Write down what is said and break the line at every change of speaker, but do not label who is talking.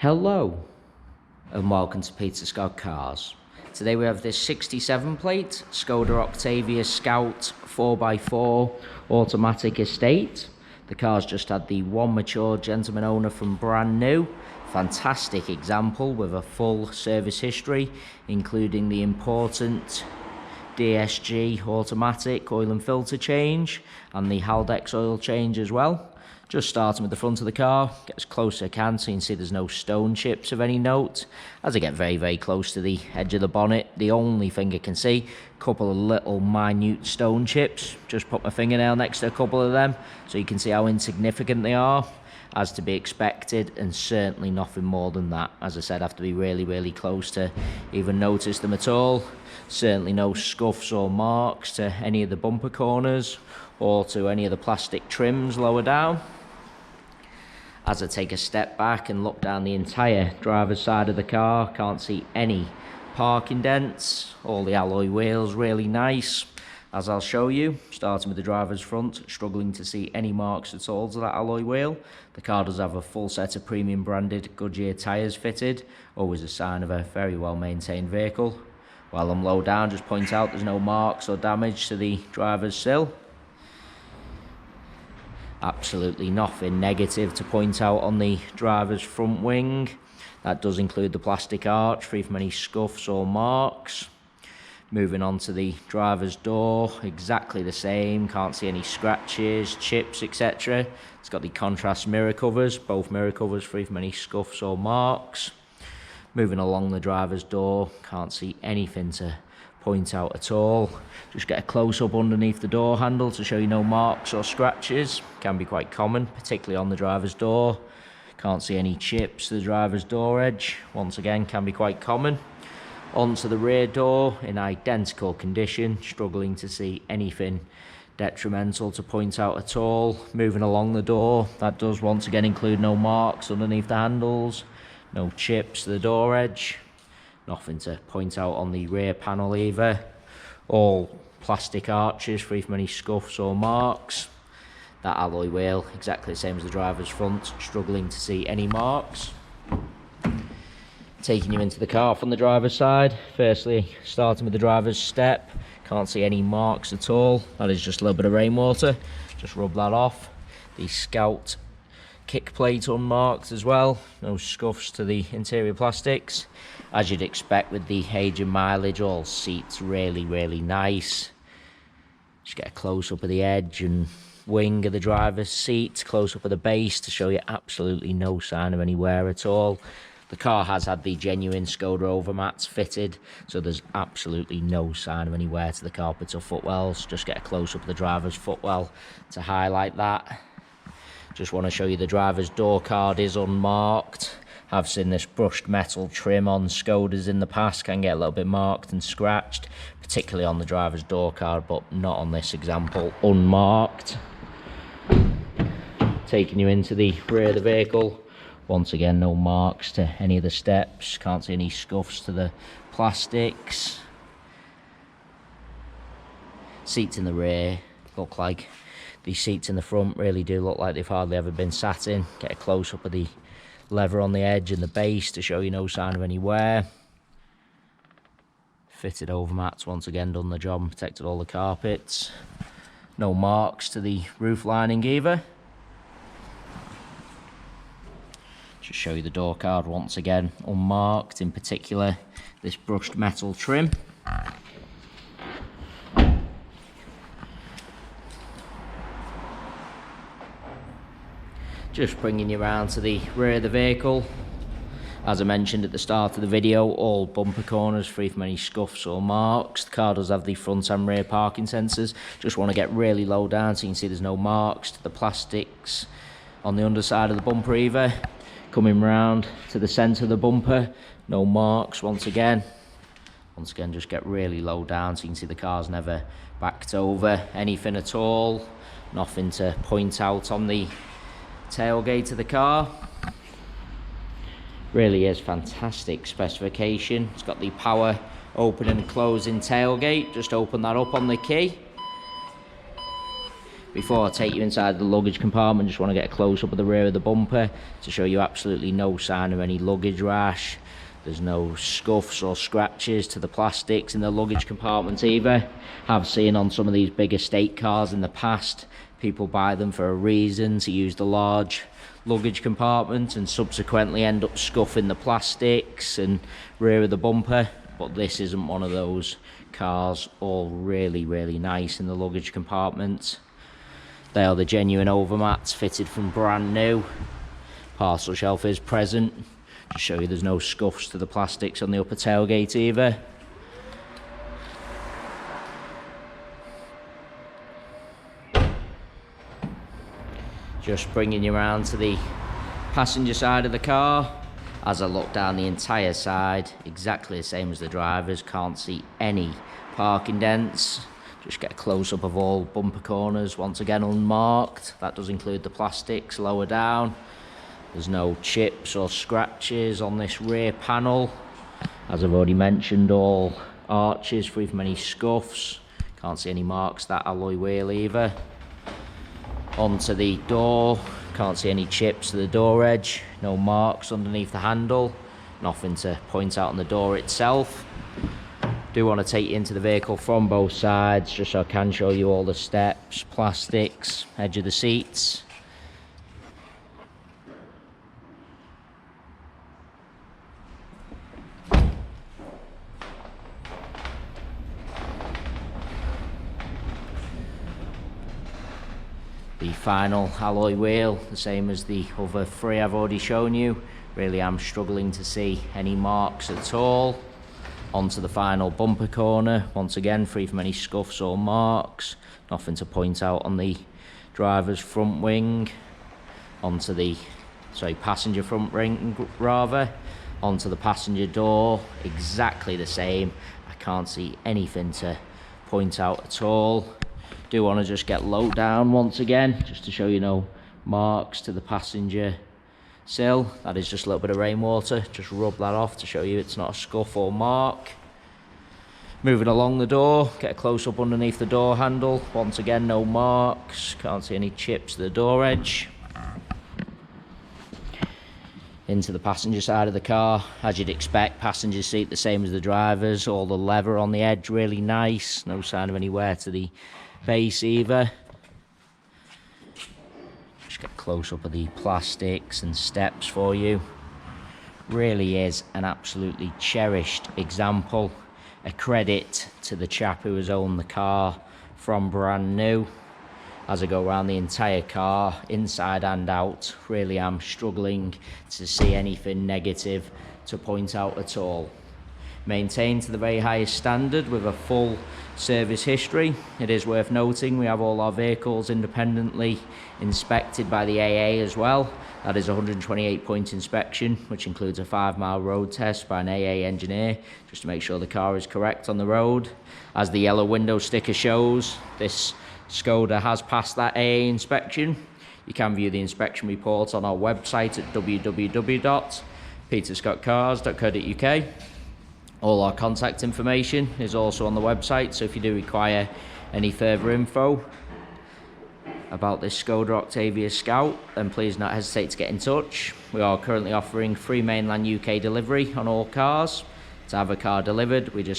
Hello and welcome to Peter Scott Cars. Today we have this 67 plate Skoda Octavia Scout 4x4 automatic estate. The car's just had the one mature gentleman owner from brand new. Fantastic example with a full service history, including the important DSG automatic oil and filter change and the Haldex oil change as well. Just starting with the front of the car, get as close as I can so you can see there's no stone chips of any note. As I get very close to the edge of the bonnet, the only thing I can see, a couple of little minute stone chips. Just put my fingernail next to a couple of them so you can see how insignificant they are, as to be expected, and certainly nothing more than that. As I said, I have to be really close to even notice them at all. Certainly no scuffs or marks to any of the bumper corners or to any of the plastic trims lower down. As I take a step back and look down the entire driver's side of the car, can't see any parking dents. All the alloy wheels really nice, as I'll show you. Starting with the driver's front, struggling to see any marks at all to that alloy wheel. The car does have a full set of premium branded Goodyear tyres fitted, always a sign of a very well maintained vehicle. While I'm low down, just point out there's no marks or damage to the driver's sill. Absolutely nothing negative to point out on the driver's front wing. That does include the plastic arch, free from any scuffs or marks. Moving on to the driver's door, exactly the same, can't see any scratches, chips, etc. It's got the contrast mirror covers, both mirror covers free from any scuffs or marks. Moving along the driver's door, can't see anything to point out at all. Just get a close-up underneath the door handle to show you no marks or scratches. Can be quite common, particularly on the driver's door. Can't see any chips to the driver's door edge. Once again, can be quite common. Onto the rear door, in identical condition, struggling to see anything detrimental to point out at all. Moving along the door, that does once again include no marks underneath the handles, no chips to the door edge. Nothing to point out on the rear panel either. All plastic arches, free from any scuffs or marks. That alloy wheel, exactly the same as the driver's front, struggling to see any marks. Taking you into the car from the driver's side. Firstly, starting with the driver's step, can't see any marks at all. That is just a little bit of rainwater. Just rub that off. The Scout kick plate unmarked as well. No scuffs to the interior plastics. As you'd expect with the age and mileage, all seats really nice. Just get a close-up of the edge and wing of the driver's seat, close-up of the base to show you absolutely no sign of any wear at all. The car has had the genuine Skoda overmats fitted, so there's absolutely no sign of any wear to the carpets or footwells. Just get a close-up of the driver's footwell to highlight that. Just want to show you the driver's door card is unmarked. I've seen this brushed metal trim on Skodas in the past, can get a little bit marked and scratched, particularly on the driver's door card, but not on this example, unmarked. Taking you into the rear of the vehicle, once again no marks to any of the steps, can't see any scuffs to the plastics. Seats in the rear look like the seats in the front really do look like they've hardly ever been sat in. Get a close-up of the leather on the edge and the base to show you no sign of any wear. Fitted overmats, once again done the job and protected all the carpets. No marks to the roof lining either. Just show you the door card once again, unmarked, in particular this brushed metal trim. Just bringing you around to the rear of the vehicle. As I mentioned at the start of the video, all bumper corners free from any scuffs or marks. The car does have the front and rear parking sensors. Just want to get really low down so you can see there's no marks to the plastics on the underside of the bumper either. Coming round to the centre of the bumper, no marks once again. Once again, just get really low down so you can see the car's never backed over anything at all. Nothing to point out on the tailgate of the car. Really is fantastic specification. It's got the power open and closing tailgate. Just open that up on the key. Before I take you inside the luggage compartment, just want to get a close-up of the rear of the bumper to show you absolutely no sign of any luggage rash. There's no scuffs or scratches to the plastics in the luggage compartment either. I've seen on some of these big estate cars in the past, people buy them for a reason, to use the large luggage compartment and subsequently end up scuffing the plastics and rear of the bumper. But this isn't one of those cars. All really nice in the luggage compartment. They are the genuine overmats, fitted from brand new. Parcel shelf is present. To show you there's no scuffs to the plastics on the upper tailgate either. Just bringing you around to the passenger side of the car. As I look down the entire side, exactly the same as the drivers. Can't see any parking dents. Just get a close-up of all bumper corners, once again unmarked. That does include the plastics lower down. There's no chips or scratches on this rear panel. As I've already mentioned, all arches free from any scuffs. Can't see any marks to that alloy wheel either. Onto the door, can't see any chips to the door edge. No marks underneath the handle. Nothing to point out on the door itself. Do want to take you into the vehicle from both sides, just so I can show you all the steps, plastics, edge of the seats. The final alloy wheel, the same as the other three I've already shown you. Really am struggling to see any marks at all. Onto the final bumper corner, once again free from any scuffs or marks. Nothing to point out on the driver's front wing. Onto the passenger front wing rather. Onto the passenger door, exactly the same. I can't see anything to point out at all. Do want to just get low down once again, just to show you no marks to the passenger sill. That is just a little bit of rainwater. Just rub that off to show you it's not a scuff or mark. Moving along the door, get a close-up underneath the door handle. Once again, no marks. Can't see any chips to the door edge. Into the passenger side of the car. As you'd expect, passenger seat the same as the driver's. All the leather on the edge, really nice. No sign of any wear to the base either. Just get a close-up of the plastics and steps for you. Really is an absolutely cherished example. A credit to the chap who has owned the car from brand new. As I go around the entire car, inside and out, really am struggling to see anything negative to point out at all. Maintained to the very highest standard with a full service history. It is worth noting we have all our vehicles independently inspected by the AA as well. That is a 128-point inspection, which includes a 5-mile road test by an AA engineer, just to make sure the car is correct on the road. As the yellow window sticker shows, this Skoda has passed that AA inspection. You can view the inspection report on our website at www.peterscottcars.co.uk. All our contact information is also on the website, so if you do require any further info about this Skoda Octavia Scout, then please not hesitate to get in touch. We are currently offering free mainland UK delivery on all cars. To have a car delivered, we just